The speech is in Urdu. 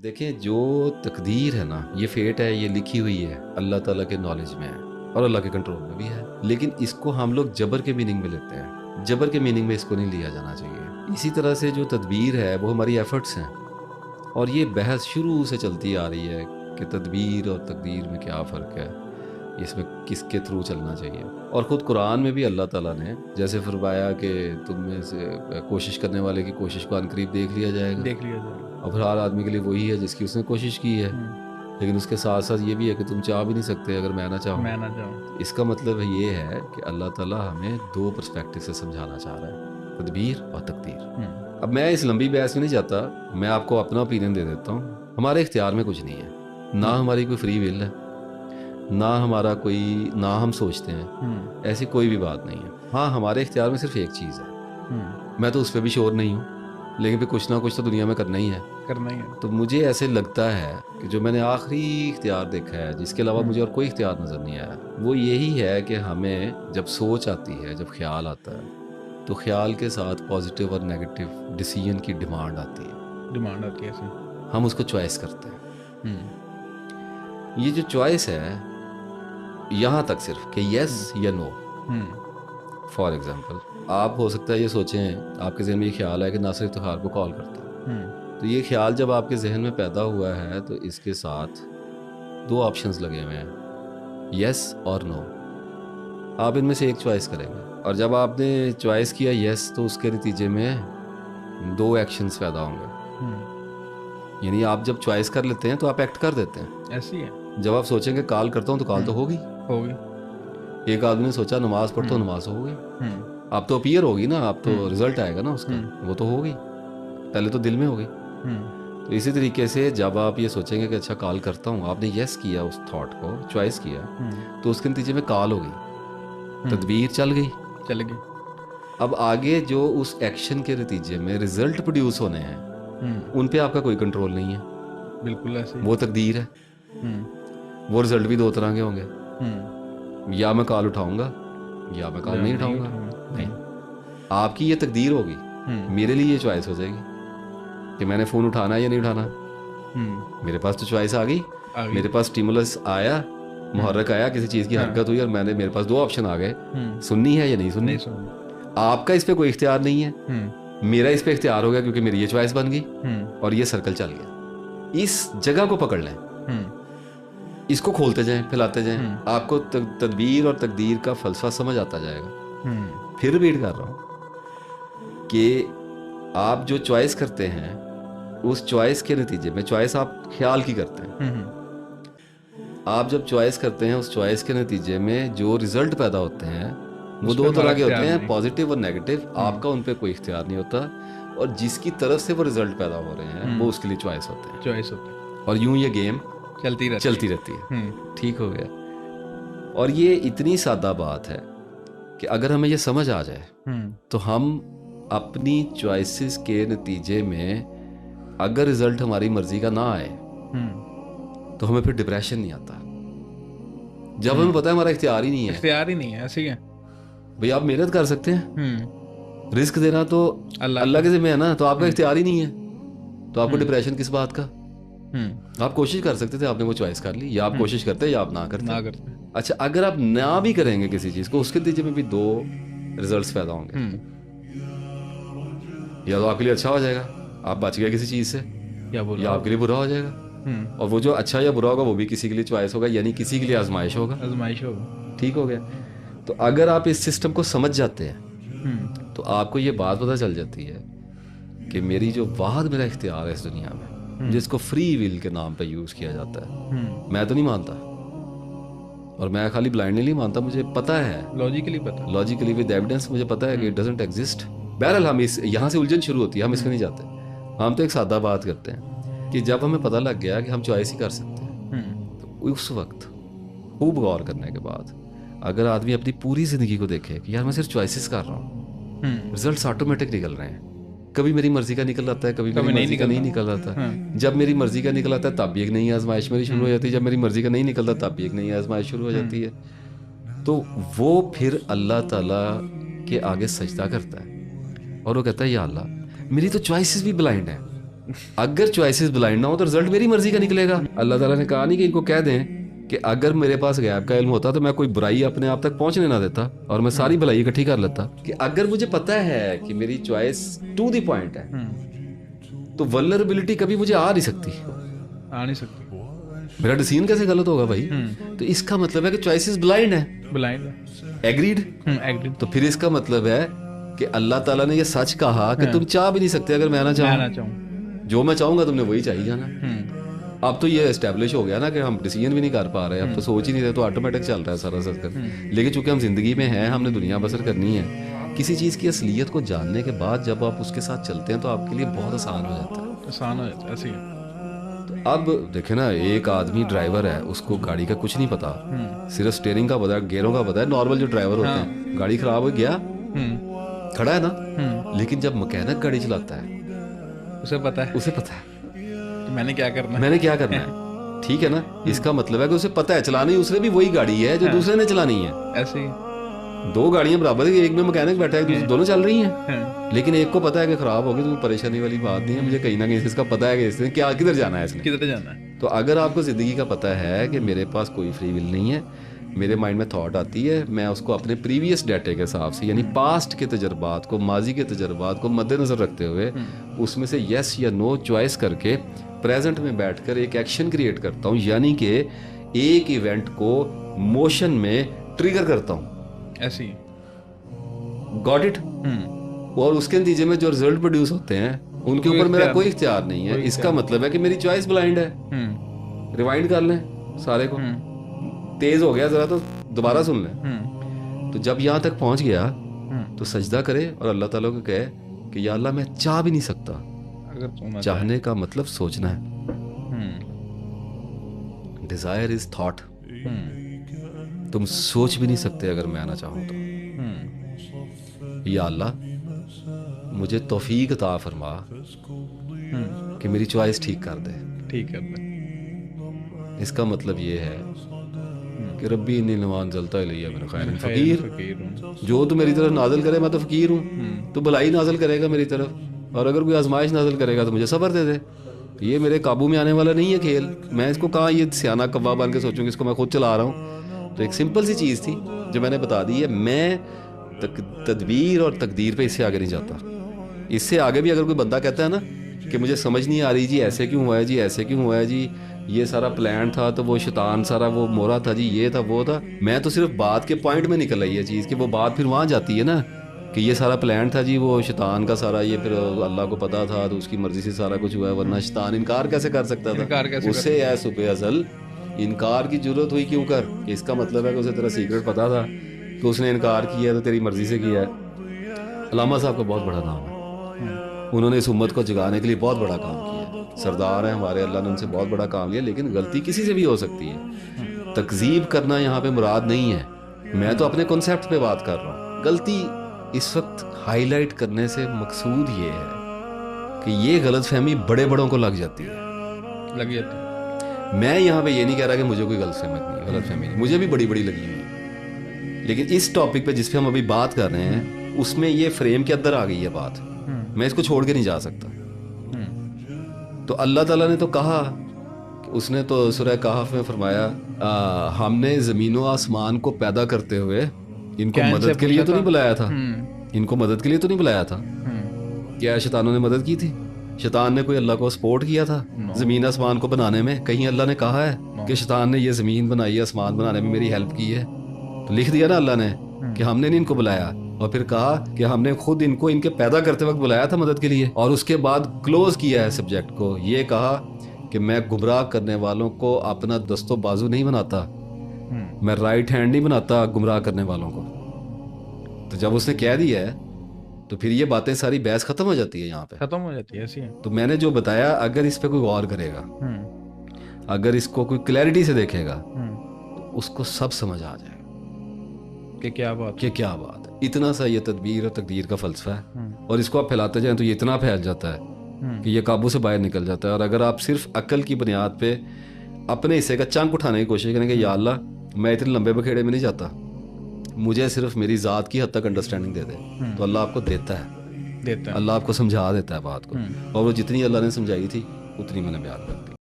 دیکھیں جو تقدیر ہے نا، یہ فیٹ ہے، یہ لکھی ہوئی ہے، اللہ تعالیٰ کے نالج میں ہے اور اللہ کے کنٹرول میں بھی ہے، لیکن اس کو ہم لوگ جبر کے میننگ میں لیتے ہیں. جبر کے میننگ میں اس کو نہیں لیا جانا چاہیے. اسی طرح سے جو تدبیر ہے وہ ہماری ایفرٹس ہیں، اور یہ بحث شروع سے چلتی آ رہی ہے کہ تدبیر اور تقدیر میں کیا فرق ہے، اس میں کس کے تھرو چلنا چاہیے. اور خود قرآن میں بھی اللہ تعالیٰ نے جیسے فرمایا کہ تم میں سے کوشش کرنے والے کی کوشش کو عنقریب دیکھ لیا جائے گا، دیکھ لیا جائے. اور پھر ہر آدمی کے لیے وہی ہے جس کی اس نے کوشش کی ہے. لیکن اس کے ساتھ ساتھ یہ بھی ہے کہ تم چاہ بھی نہیں سکتے اگر میں نہ چاہوں. میں نہ جاؤں. اس کا مطلب یہ ہے کہ اللہ تعالیٰ ہمیں دو پرسپیکٹو سے سمجھانا چاہ رہا ہے، تدبیر اور تقدیر. اب میں اس لمبی بحث میں نہیں جاتا، میں آپ کو اپنا اوپینین دے دیتا ہوں. ہمارے اختیار میں کچھ نہیں ہے، نہ ہماری کوئی فری ول ہے، نہ ہمارا کوئی، نہ ہم سوچتے ہیں، ایسی کوئی بھی بات نہیں ہے. ہاں ہمارے اختیار میں صرف ایک چیز ہے، میں تو اس پہ بھی شور نہیں ہوں، لیکن پھر کچھ نہ کچھ تو دنیا میں کرنا ہی ہے. تو مجھے ایسے لگتا ہے کہ جو میں نے آخری اختیار دیکھا ہے جس کے علاوہ مجھے اور کوئی اختیار نظر نہیں آیا، وہ یہی ہے کہ ہمیں جب سوچ آتی ہے، جب خیال آتا ہے، تو خیال کے ساتھ پازیٹیو اور نیگیٹو ڈیسیژن کی ڈیمانڈ آتی ہے. ہم اس کو چوائس کرتے ہیں. یہ جو چوائس ہے یہاں تک صرف کہ یس یا نو. فار ایگزامپل آپ ہو سکتا ہے یہ سوچیں، آپ کے ذہن میں یہ خیال ہے کہ ناصر افتخار کو کال کرتا ہے. تو یہ خیال جب آپ کے ذہن میں پیدا ہوا ہے تو اس کے ساتھ دو آپشنز لگے ہوئے ہیں، یس اور نو. آپ ان میں سے ایک چوائس کریں گے، اور جب آپ نے چوائس کیا یس تو اس کے نتیجے میں دو ایکشنز پیدا ہوں گے. یعنی آپ جب چوائس کر لیتے ہیں تو آپ ایکٹ کر دیتے ہیں. ایسی ہے. جب آپ سوچیں کہ کال کرتا ہوں تو کال تو ہوگی. ایک آدمی نے سوچا نماز پڑھتا ہوں، نماز ہوگی. آپ تو اپیئر ہوگی نا، آپ تو رزلٹ آئے گا نا اس کا، وہ تو ہوگی، پہلے تو دل میں ہوگی. تو اسی طریقے سے جب آپ یہ سوچیں گے کہ اچھا کال کرتا ہوں، آپ نے یس کیا، اس تھاٹ کو چوائس کیا، تو اس کے نتیجے میں کال ہو گئی، تدبیر چل گئی. اب آگے جو اس ایکشن کے نتیجے میں رزلٹ پروڈیوس ہونے ہیں ان پہ آپ کا کوئی کنٹرول نہیں ہے. بالکل ایسے وہ تقدیر ہے. وہ رزلٹ بھی دو طرح کے ہوں گے، یا میں کال اٹھاؤں گا یا میں کال نہیں اٹھاؤں گا. نہیں، آپ کی یہ تقدیر ہوگی، میرے لیے یہ چوائس ہو جائے گی کہ میں نے فون اٹھانا ہے یا نہیں اٹھانا. میرے پاس تو چوائس آ گئی، میرے پاس اسٹیمولس آیا، محرک آیا، کسی چیز کی حرکت ہوئی، اور میرے پاس دو آپشن آ گئے، سننی ہے یا نہیں سننی. آپ کا اس پہ کوئی اختیار نہیں ہے، میرا اس پہ اختیار ہو گیا کیونکہ میری یہ چوائس بن گئی، اور یہ سرکل چل گیا. اس جگہ کو پکڑ لیں، اس کو کھولتے جائیں، پھیلاتے جائیں، آپ کو تدبیر اور تقدیر کا فلسفہ سمجھ آتا جائے گا. پھر ریپیٹ کر رہا ہوں کہ آپ جو چوائس کرتے ہیں اس چوائس کے نتیجے میں، چوائس آپ خیال کی کرتے ہیں، آپ جب چوائس کرتے ہیں اس چوائس کے نتیجے میں جو رزلٹ پیدا ہوتے ہیں وہ دو طرح کے ہوتے ہیں، پازیٹیو اور نیگیٹو. آپ کا ان پہ کوئی اختیار نہیں ہوتا، اور جس کی طرف سے وہ رزلٹ پیدا ہو رہے ہیں وہ اس کے لیے چوائس ہوتے ہیں. اور یوں یہ گیم چلتی رہتی ہے. ٹھیک ہو گیا. اور یہ اتنی سادہ بات ہے کہ اگر ہمیں یہ سمجھ آ جائے تو ہم اپنی چوائسز کے نتیجے میں اگر رزلٹ ہماری مرضی کا نہ آئے تو ہمیں پھر ڈپریشن نہیں آتا. جب ہمیں پتا ہے ہمارا اختیار ہی نہیں ہے. ایسی ہے. بھئی آپ محنت کر سکتے ہیں، رزق دینا تو اللہ کے ذمہ ہے نا، تو آپ کا اختیار ہی نہیں ہے، تو آپ کو ڈپریشن کس بات کا. آپ کوشش کر سکتے تھے، آپ نے وہ چوائس کر لی، یا آپ کوشش کرتے یا آپ نہ کرتے. اچھا اگر آپ نہ بھی کریں گے کسی چیز کو، اس کے نتیجے میں بھی دو رزلٹس پیدا ہوں گے. یا تو آپ کے لیے اچھا ہو جائے گا، آپ بچ گئے کسی چیز سے، یا آپ کے لیے برا ہو جائے گا. اور وہ جو اچھا یا برا ہوگا وہ بھی کسی کے لیے چوائس ہوگا، یعنی کسی کے لیے آزمائش ہوگا. ٹھیک ہو گیا. تو اگر آپ اس سسٹم کو سمجھ جاتے ہیں تو آپ کو یہ بات پتہ چل جاتی ہے کہ میری جو واحد میرا اختیار ہے اس دنیا میں، جس کو فری ول کے نام پہ یوز کیا جاتا ہے، میں تو نہیں مانتا، اور میں خالی بلائنڈلی نہیں مانتا، مجھے پتہ ہے، لاجیکلی ود ایویڈنس مجھے پتہ ہے کہ اٹ ڈزنٹ ایگزسٹ. بہرحال ہم یہاں سے الجھن شروع ہوتی ہے، ہم اس میں نہیں جاتے. ہم تو ایک سادہ بات کرتے ہیں کہ جب ہمیں پتہ لگ گیا کہ ہم چوائس ہی کر سکتے ہیں تو اس وقت خوب غور کرنے کے بعد اگر آدمی اپنی پوری زندگی کو دیکھے کہ یار میں صرف چوائسیز کر رہا ہوں، رزلٹس آٹومیٹک نکل رہے ہیں. کبھی میری مرضی کا نکل آتا ہے، کبھی میری مرضی کا نہیں نکل آتا. جب میری مرضی کا نکل آتا ہے تب بھی ایک نئی آزمائش میری شروع ہو جاتی ہے، جب میری مرضی کا نہیں نکلتا تب بھی ایک نئی آزمائش شروع ہو جاتی ہے. تو وہ پھر اللہ تعالیٰ کے آگے سجدہ کرتا ہے اور وہ کہتا ہے یا اللہ میری تو چوائسیز بھی بلائنڈ ہیں، اگر چوائسیز بلائنڈ نہ ہو تو رزلٹ میری مرضی کا نکلے گا. اللہ تعالیٰ نے کہا نہیں کہ ان کو کہہ دیں کہ اگر میرے پاس غیب کا علم ہوتا تو میں کوئی برائی اپنے آپ تک پہنچنے نہ دیتا اور میں ساری بھلائی اکٹھی کر لیتا. کہ اگر مجھے پتا ہے کہ میری چوائس ٹو دی پوائنٹ ہے تو ولنریبلٹی کبھی مجھے آ نہیں سکتی. میرا ڈیسیژن کیسے غلط ہوگا بھائی؟ تو اس کا مطلب ہے کہ چوائسیز بلائنڈ ہیں. ایگریڈ؟ تو پھر اس کا مطلب ہے کہ اللہ تعالیٰ نے یہ سچ کہا کہ تم چاہ بھی نہیں سکتے اگر میں نہ چاہوں. جو میں چاہوں گا تم نے وہی چاہیے جانا. اب تو یہ اسٹیبلش ہو گیا نا کہ ہم ڈیسیژن بھی نہیں کر پا رہے, اب تو سوچ ہی نہیں رہے, تو آٹومیٹک چل رہا ہے سارا سرکل. لیکن چونکہ ہم زندگی میں ہیں, ہم نے دنیا بسر کرنی ہے, کسی چیز کی اصلیت کو جاننے کے بعد جب آپ اس کے ساتھ چلتے ہیں تو آپ کے لیے بہت آسان ہو جاتا ہے. ایسے ہی اب دیکھیں نا, ایک آدمی ڈرائیور ہے, اس کو گاڑی کا کچھ نہیں پتا, صرف اسٹیئرنگ کا پتا ہے, گیئروں کا پتا ہے. نارمل جو ڈرائیور ہوتے ہیں, گاڑی خراب ہو گیا کھڑا ہے نا, لیکن جب مکینک گاڑی چلاتا ہے اسے پتا ہے میں نے کیا کرنا ہے. ٹھیک ہے نا, اس کا مطلب ہے کہ اسے پتا ہے چلانی اس نے بھی وہی گاڑی ہے جو دوسرے نے چلانی ہے. ایسے دو گاڑیاں برابر ہیں, ایک میں مکینک بیٹھا ہے, دونوں چل رہی ہیں, لیکن ایک کو پتا ہے کہ خراب ہوگی تو پریشانی والی بات نہیں ہے, مجھے کہیں نہ کہیں اس کا پتا ہے کہ اس نے کیا کدھر جانا ہے. تو اگر آپ کو زندگی کا پتا ہے کہ میرے پاس کوئی فری ول نہیں ہے, میرے مائنڈ میں تھاٹ آتی ہے, میں اس کو اپنے پریویس ڈیٹے کے حساب سے یعنی پاسٹ کے تجربات کو, ماضی کے تجربات کو مد نظر رکھتے ہوئے اس میں سے یس یا نو چوائس کر کے پریزنٹ میں بیٹھ کر ایک ایکشن کریٹ کرتا ہوں, یعنی کہ ایک ایونٹ کو موشن میں ٹریگر کرتا ہوں. ایسی گاٹ اٹ. اور اس کے نتیجے میں جو رزلٹ پروڈیوس ہوتے ہیں ان کے اوپر میرا کوئی اختیار نہیں ہے. اس کا مطلب ہے کہ میری چوائس بلائنڈ ہے. ریوائنڈ کر لیں سارے کو, تیز ہو گیا ذرا تو دوبارہ سن لیں. تو جب یہاں تک پہنچ گیا تو سجدہ کرے اور اللہ تعالیٰ کو کہے کہ یا اللہ میں چاہ بھی نہیں سکتا. چاہنے کا مطلب سوچنا ہے. Desire is thought. تم سوچ بھی نہیں سکتے اگر میں آنا چاہوں تو. یا اللہ مجھے توفیق عطا فرما کہ میری چوائس ٹھیک کر دے. اس کا مطلب یہ ہے کہ ربی انی لما انزلت الی من خیر فقیر, جو تو میری طرف نازل کرے میں تو فقیر ہوں, تو بھلائی نازل کرے گا میری طرف, اور اگر کوئی آزمائش نازل کرے گا تو مجھے صبر دے دے. یہ میرے قابو میں آنے والا نہیں ہے کھیل. میں اس کو کہاں یہ سیانہ کوا بن کے سوچوں کہ اس کو میں خود چلا رہا ہوں. تو ایک سمپل سی چیز تھی جو میں نے بتا دی ہے. میں تدبیر اور تقدیر پہ اس سے آگے نہیں جاتا. اس سے آگے بھی اگر کوئی بندہ کہتا ہے نا کہ مجھے سمجھ نہیں آ رہی جی ایسے کیوں ہوا ہے, جی ایسے کیوں ہوا ہے, جی یہ سارا پلان تھا تو وہ شیطان سارا وہ مورا تھا, جی یہ تھا وہ تھا, میں تو صرف بات کے پوائنٹ میں نکل رہی ہے چیز کہ وہ بات پھر وہاں جاتی ہے نا کہ یہ سارا پلان تھا جی وہ شیطان کا سارا, یہ پھر اللہ کو پتا تھا تو اس کی مرضی سے سارا کچھ ہوا ہے, ورنہ شیطان انکار کیسے کر سکتا تھا. اس سے ہے صبح ازل انکار کی ضرورت ہوئی کیوں کر, کہ اس کا مطلب ہے کہ اسے تیرا سیکرٹ پتا تھا تو اس نے انکار کیا تو تیری مرضی سے کیا ہے. علامہ صاحب کا بہت بڑا نام ہے, انہوں نے اس امت کو جگانے کے لیے بہت بڑا کام کیا. سردار ہیں ہمارے, اللہ نے ان سے بہت بڑا کام لیا, لیکن غلطی کسی سے بھی ہو سکتی ہے. تکذیب کرنا یہاں پہ مراد نہیں ہے, میں تو اپنے کنسیپٹ پہ بات کر رہا ہوں. غلطی اس وقت ہائی لائٹ کرنے سے مقصود یہ ہے کہ یہ غلط فہمی بڑے بڑوں کو لگ جاتی ہے. میں یہاں پہ یہ نہیں کہہ رہا کہ مجھے کوئی غلط فہمی نہیں, مجھے بھی بڑی بڑی لگی ہوئی, لیکن اس ٹاپک پہ جس پہ ہم ابھی بات کر رہے ہیں اس میں یہ فریم کے اندر آ گئی ہے بات, میں اس کو چھوڑ کے نہیں جا سکتا. تو اللہ تعالیٰ نے تو کہا, اس نے تو سورہ کہف میں فرمایا ہم نے زمین و آسمان کو پیدا کرتے ہوئے ان کو مدد کے لیے تو نہیں بلایا تھا, ان کو مدد کے لیے تو نہیں بلایا تھا. کیا شیطانوں نے مدد کی تھی؟ شیطان نے کوئی اللہ کو سپورٹ کیا تھا زمین آسمان کو بنانے میں؟ کہیں اللہ نے کہا ہے کہ شیطان نے یہ زمین بنائی ہے, آسمان بنانے میں میری ہیلپ کی ہے؟ تو لکھ دیا نا اللہ نے کہ ہم نے نہیں ان کو بلایا, اور پھر کہا کہ ہم نے خود ان کے پیدا کرتے وقت بلایا تھا مدد کے لیے, اور اس کے بعد کلوز کیا ہے سبجیکٹ کو, یہ کہا کہ میں گمراہ کرنے والوں کو اپنا دست و بازو نہیں بناتا, میں رائٹ ہینڈ نہیں بناتا گمراہ کرنے والوں کو. تو جب اس نے کہہ دیا ہے تو پھر یہ باتیں ساری بحث ختم ہو جاتی ہے, یہاں پہ ختم ہو جاتی ہے. ایسی ہے. تو میں نے جو بتایا, اگر اس پہ کوئی غور کرے گا, اگر اس کو کوئی کلیئرٹی سے دیکھے گا تو اس کو سب سمجھ آ جائے گا کہ کیا بات ہے. اتنا سا یہ تدبیر اور تقدیر کا فلسفہ ہے, اور اس کو آپ پھیلاتے جائیں تو یہ اتنا پھیل جاتا ہے کہ یہ قابو سے باہر نکل جاتا ہے. اور اگر آپ صرف عقل کی بنیاد پہ اپنے حصے کا چنک اٹھانے کی کوشش کریں کہ یا اللہ میں اتنے لمبے بکھیڑے میں نہیں جاتا, مجھے صرف میری ذات کی حد تک انڈرسٹینڈنگ دے دے, تو اللہ آپ کو دیتا ہے. دیتا ہے. اللہ آپ کو سمجھا دیتا ہے بات کو, اور وہ جتنی اللہ نے سمجھائی تھی اتنی میں نے بیان کر دی.